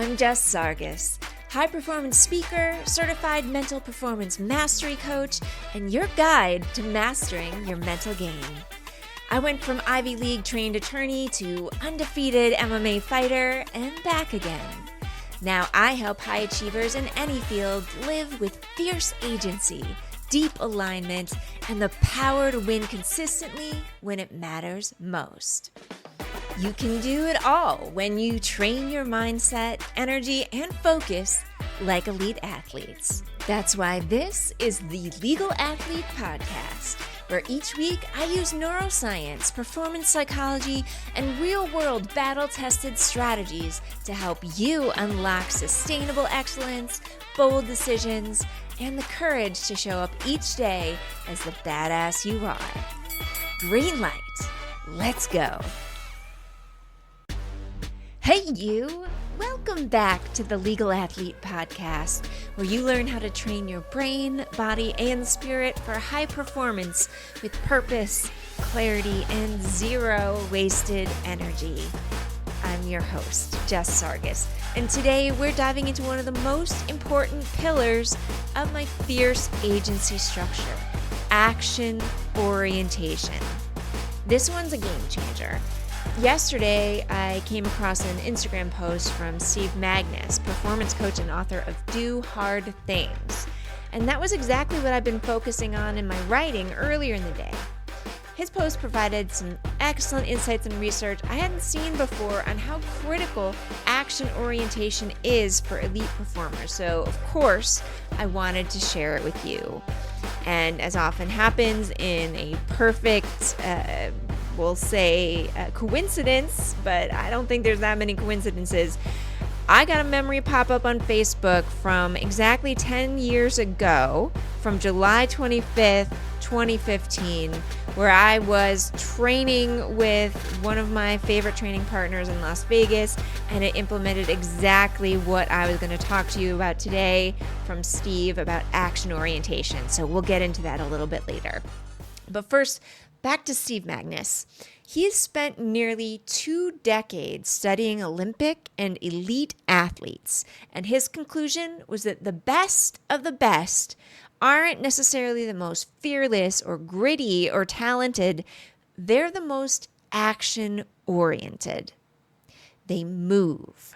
I'm Jess, high-performance speaker, certified mental performance mastery coach, and your guide to mastering your mental game. I went from Ivy League trained attorney to undefeated MMA fighter and back again. Now I help high achievers in any field live with fierce agency, deep alignment, and the power to win consistently when it matters most. You can do it all when you train your mindset, energy, and focus like elite athletes. That's why this is the Legal Athlete Podcast, where each week I use neuroscience, performance psychology, and real-world battle-tested strategies to help you unlock sustainable excellence, bold decisions, and the courage to show up each day as the badass you are. Green light. Let's go. Hey you! Welcome back to the Legal Athlete Podcast, where you learn how to train your brain, body, and spirit for high performance with purpose, clarity, and zero wasted energy. I'm your host, Jess, and today we're diving into one of the most important pillars of my fierce agency structure, action orientation. This one's a game changer. Yesterday, I came across an Instagram post from Steve Magness, performance coach and author of Do Hard Things. And that was exactly what I've been focusing on in my writing earlier in the day. His post provided some excellent insights and research I hadn't seen before on how critical action orientation is for elite performers. So, of course, I wanted to share it with you. And as often happens in a perfect we'll say coincidence, but I don't think there's that many coincidences. I got a memory pop up on Facebook from exactly 10 years ago, from July 25th, 2015, where I was training with one of my favorite training partners in Las Vegas, and it implemented exactly what I was going to talk to you about today from Steve about action orientation. So we'll get into that a little bit later. But first, back to Steve Magness. He's spent nearly 2 decades studying Olympic and elite athletes, and his conclusion was that the best of the best aren't necessarily the most fearless or gritty or talented. They're the most action-oriented. They move.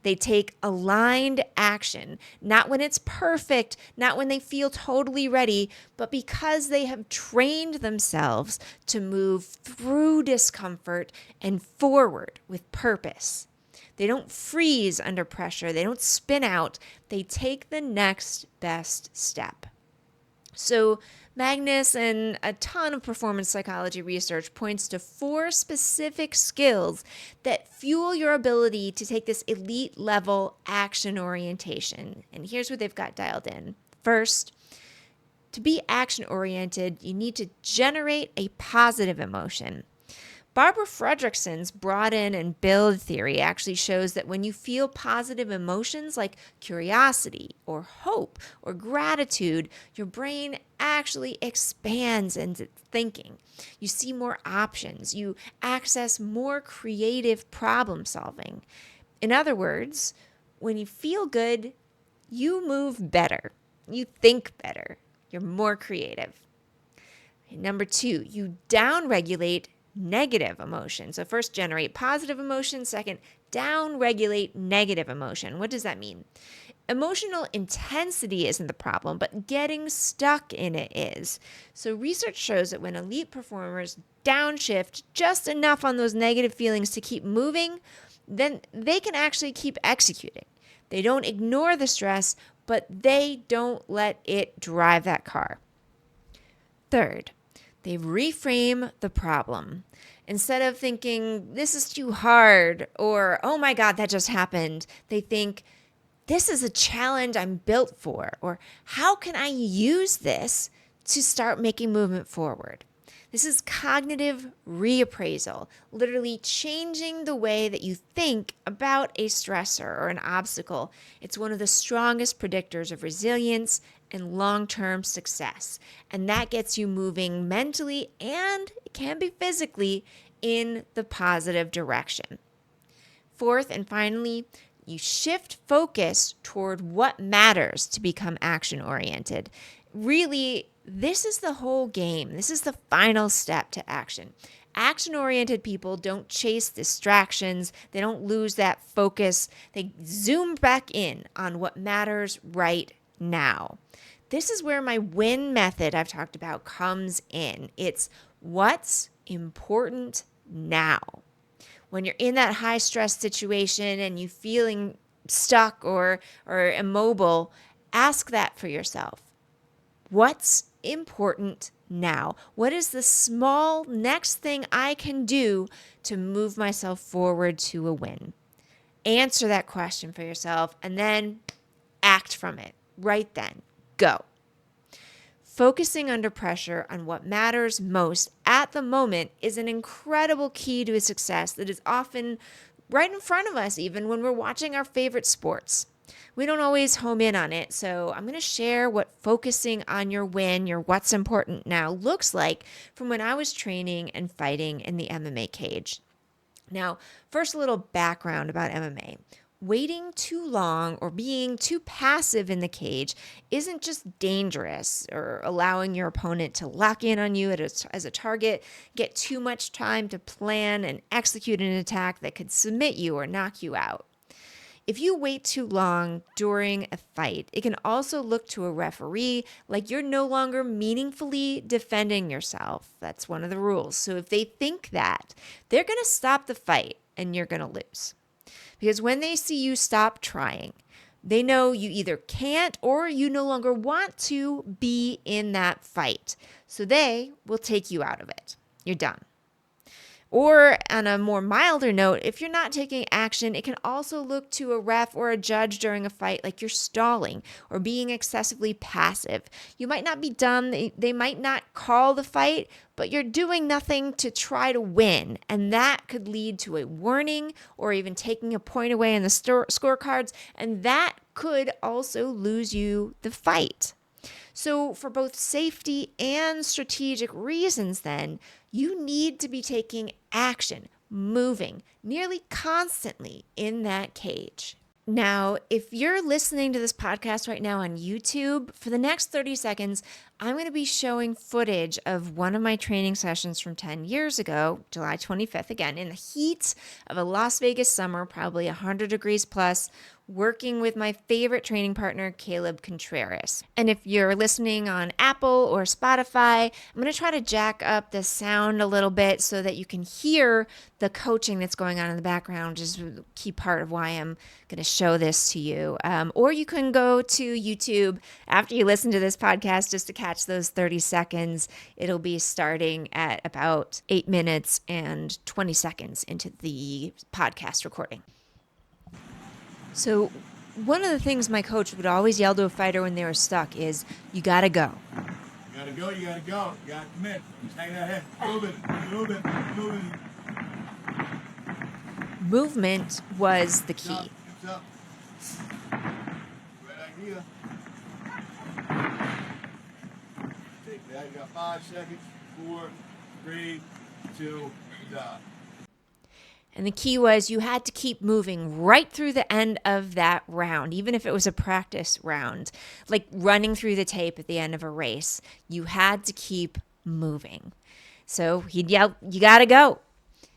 They take aligned action, not when it's perfect, not when they feel totally ready, but because they have trained themselves to move through discomfort and forward with purpose. They don't freeze under pressure. They don't spin out. They take the next best step. So Magness and a ton of performance psychology research points to 4 specific skills that fuel your ability to take this elite level action orientation. And here's what they've got dialed in. First, to be action oriented, you need to generate a positive emotion. Barbara Fredrickson's brought in and build theory actually shows that when you feel positive emotions like curiosity or hope or gratitude, your brain actually expands into thinking. You see more options. You access more creative problem solving. In other words, when you feel good, you move better. You think better. You're more creative. And number 2, you downregulate negative emotion. So first, generate positive emotion. Second, down-regulate negative emotion. What does that mean? Emotional intensity isn't the problem, but getting stuck in it is. So research shows that when elite performers downshift just enough on those negative feelings to keep moving, then they can actually keep executing. They don't ignore the stress, but they don't let it drive that car. Third, they reframe the problem. Instead of thinking, this is too hard, or, oh my God, that just happened, they think, this is a challenge I'm built for, or how can I use this to start making movement forward? This is cognitive reappraisal, literally changing the way that you think about a stressor or an obstacle. It's one of the strongest predictors of resilience and long-term success. And that gets you moving mentally and it can be physically in the positive direction. Fourth and finally, You shift focus toward what matters to become action-oriented. Really, this is the whole game. This is the final step to action. Action-oriented people don't chase distractions. They don't lose that focus. They zoom back in on what matters right now. This is where my WIN method I've talked about comes in. It's what's important now. When you're in that high stress situation and you feeling stuck or immobile, ask that for yourself. What's important now? What is the small next thing I can do to move myself forward to a win? Answer that question for yourself and then act from it right then. Go. Focusing under pressure on what matters most at the moment is an incredible key to a success that is often right in front of us, even when we're watching our favorite sports. We don't always home in on it, so I'm going to share what focusing on your win, your what's important now, looks like from when I was training and fighting in the MMA cage. Now, first, a little background about MMA. Waiting too long or being too passive in the cage isn't just dangerous or allowing your opponent to lock in on you as a target, get too much time to plan and execute an attack that could submit you or knock you out. If you wait too long during a fight, it can also look to a referee like you're no longer meaningfully defending yourself. That's one of the rules. So if they think that, they're going to stop the fight and you're going to lose. Because when they see you stop trying, they know you either can't or you no longer want to be in that fight. So they will take you out of it. You're done. Or on a more milder note, if you're not taking action, it can also look to a ref or a judge during a fight like you're stalling or being excessively passive. You might not be done. They might not call the fight, but you're doing nothing to try to win. And that could lead to a warning or even taking a point away in the scorecards. And that could also lose you the fight. So for both safety and strategic reasons, then, you need to be taking action, moving nearly constantly in that cage. Now, if you're listening to this podcast right now on YouTube, for the next 30 seconds, I'm going to be showing footage of one of my training sessions from 10 years ago, July 25th, again, in the heat of a Las Vegas summer, probably 100 degrees plus, working with my favorite training partner, Caleb Contreras. And if you're listening on Apple or Spotify, I'm going to try to jack up the sound a little bit so that you can hear the coaching that's going on in the background, which is a key part of why I'm going to show this to you. Or you can go to YouTube after you listen to this podcast just to catch those 30 seconds. It'll be starting at about 8 minutes and 20 seconds into the podcast recording. So one of the things my coach would always yell to a fighter when they were stuck is, you gotta go. You gotta go, you gotta go. You gotta commit. Just hang that head. Move it. Movement was the key. Hips up. Great idea. Take that. You got 5 seconds. 4, 3, 2, stop. And the key was you had to keep moving right through the end of that round, even if it was a practice round, like running through the tape at the end of a race. You had to keep moving. So he'd yell, you got to go.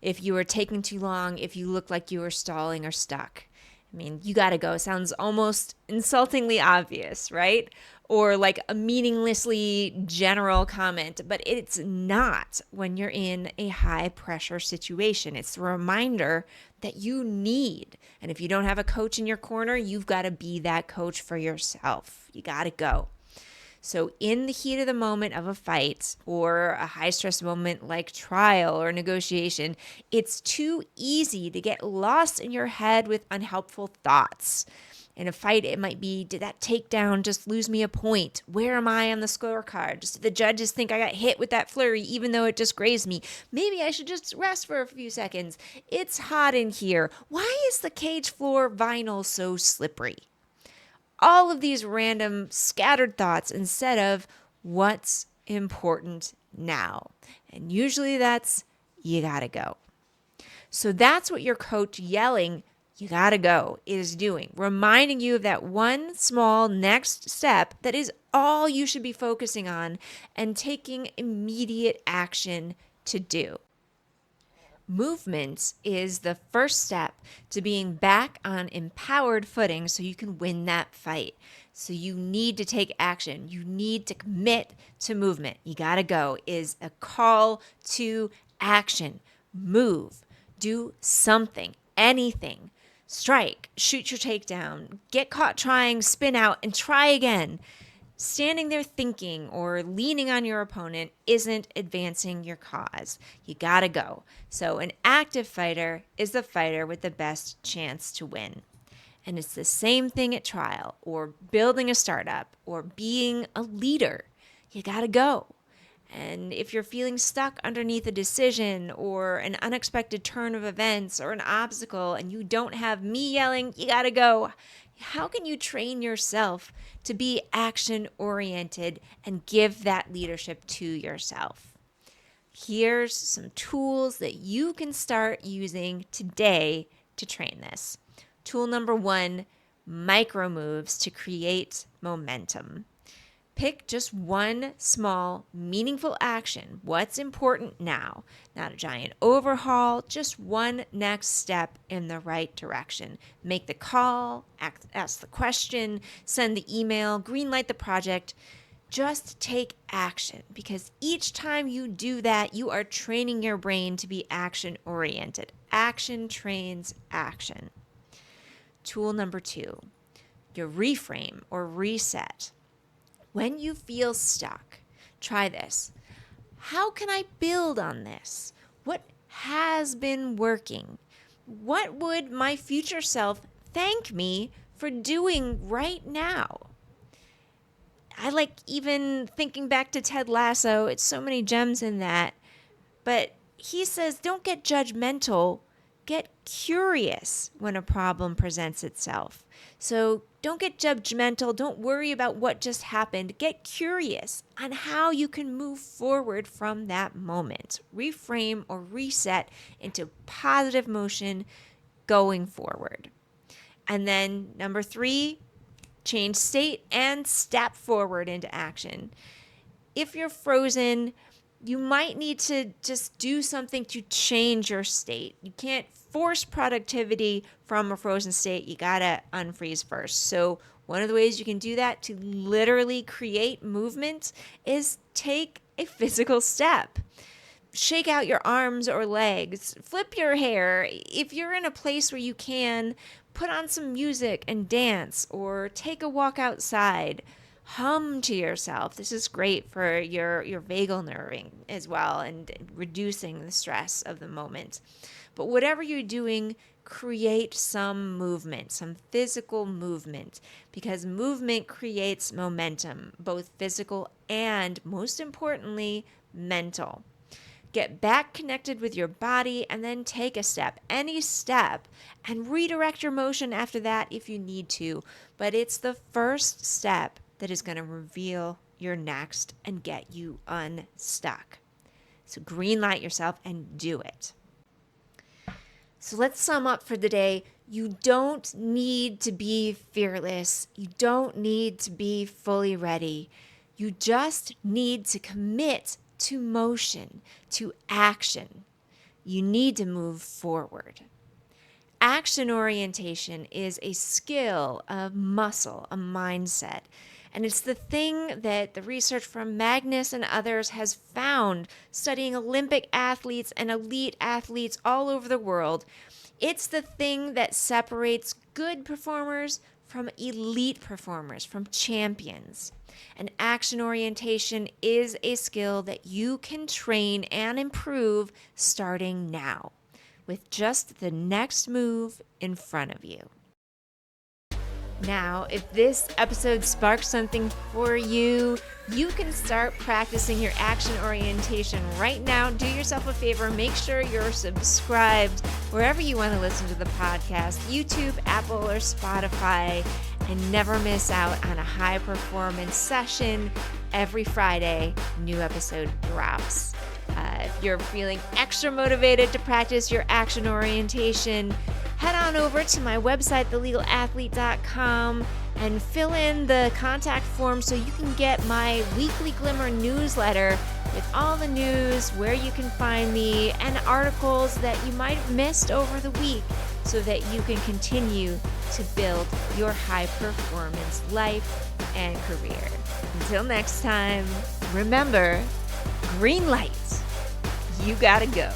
If you were taking too long, if you looked like you were stalling or stuck. I mean, you got to go sounds almost insultingly obvious, right? Or like a meaninglessly general comment, but it's not when you're in a high pressure situation. It's a reminder that you need. And if you don't have a coach in your corner, you've got to be that coach for yourself. You got to go. So in the heat of the moment of a fight or a high stress moment like trial or negotiation, it's too easy to get lost in your head with unhelpful thoughts. In a fight, it might be, did that takedown just lose me a point? Where am I on the scorecard? Just the judges think I got hit with that flurry, even though it just grazed me. Maybe I should just rest for a few seconds. It's hot in here. Why is the cage floor vinyl so slippery? All of these random scattered thoughts instead of what's important now. And usually that's, you gotta go. So that's what your coach yelling, you gotta go is doing, reminding you of that one small next step that is all you should be focusing on and taking immediate action to do. Movement is the first step to being back on empowered footing so you can win that fight. So you need to take action. You need to commit to movement. You gotta go is a call to action. Move. Do something. Anything. Strike. Shoot your takedown. Get caught trying. Spin out and try again. Standing there thinking or leaning on your opponent isn't advancing your cause. You gotta go. So an active fighter is the fighter with the best chance to win. And it's the same thing at trial or building a startup or being a leader. You gotta go. And if you're feeling stuck underneath a decision or an unexpected turn of events or an obstacle and you don't have me yelling, you gotta go, how can you train yourself to be action-oriented and give that leadership to yourself? Here's some tools that you can start using today to train this. Tool number 1, micro moves to create momentum. Pick just one small, meaningful action. What's important now? Not a giant overhaul, just one next step in the right direction. Make the call, ask the question, send the email, greenlight the project. Just take action, because each time you do that, you are training your brain to be action-oriented. Action trains action. Tool number 2, your reframe or reset. When you feel stuck, try this. How can I build on this? What has been working? What would my future self thank me for doing right now? I like even thinking back to Ted Lasso. It's so many gems in that. But he says, don't get judgmental. Get curious when a problem presents itself. So don't get judgmental. Don't worry about what just happened. Get curious on how you can move forward from that moment. Reframe or reset into positive motion going forward. And then number 3, change state and step forward into action. If you're frozen, you might need to just do something to change your state. You can't force productivity from a frozen state. You gotta unfreeze first. So one of the ways you can do that to literally create movement is take a physical step. Shake out your arms or legs, flip your hair. If you're in a place where you can, put on some music and dance or take a walk outside. Hum to yourself. This is great for your vagal nerving as well and reducing the stress of the moment. But whatever you're doing, create some movement, some physical movement, because movement creates momentum, both physical and, most importantly, mental. Get back connected with your body and then take a step, any step, and redirect your motion after that if you need to. But it's the first step that is going to reveal your next and get you unstuck. So greenlight yourself and do it. So let's sum up for the day. You don't need to be fearless. You don't need to be fully ready. You just need to commit to motion, to action. You need to move forward. Action orientation is a skill, a muscle, a mindset. And it's the thing that the research from Magness and others has found, studying Olympic athletes and elite athletes all over the world. It's the thing that separates good performers from elite performers, from champions. And action orientation is a skill that you can train and improve starting now, with just the next move in front of you. Now, if this episode sparked something for you, you can start practicing your action orientation right now. Do yourself a favor, make sure you're subscribed wherever you want to listen to the podcast, YouTube, Apple, or Spotify, and never miss out on a high performance session. Every Friday, new episode drops. If you're feeling extra motivated to practice your action orientation, head on over to my website, thelegalathlete.com, and fill in the contact form so you can get my weekly Glimmer newsletter with all the news, where you can find me, and articles that you might have missed over the week so that you can continue to build your high-performance life and career. Until next time, remember, green light, you gotta go.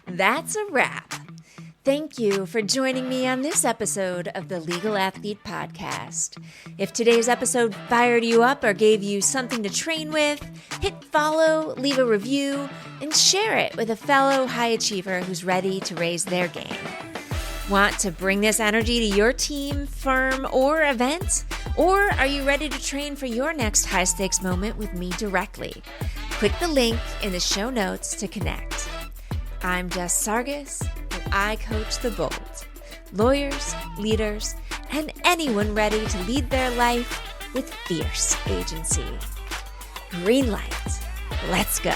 That's a wrap. Thank you for joining me on this episode of the Legal Athlete Podcast. If today's episode fired you up or gave you something to train with, hit follow, leave a review, and share it with a fellow high achiever who's ready to raise their game. Want to bring this energy to your team, firm, or event? Or are you ready to train for your next high-stakes moment with me directly? Click the link in the show notes to connect. I'm Jess, and I coach the bold, lawyers, leaders, and anyone ready to lead their life with fierce agency. Green light, let's go.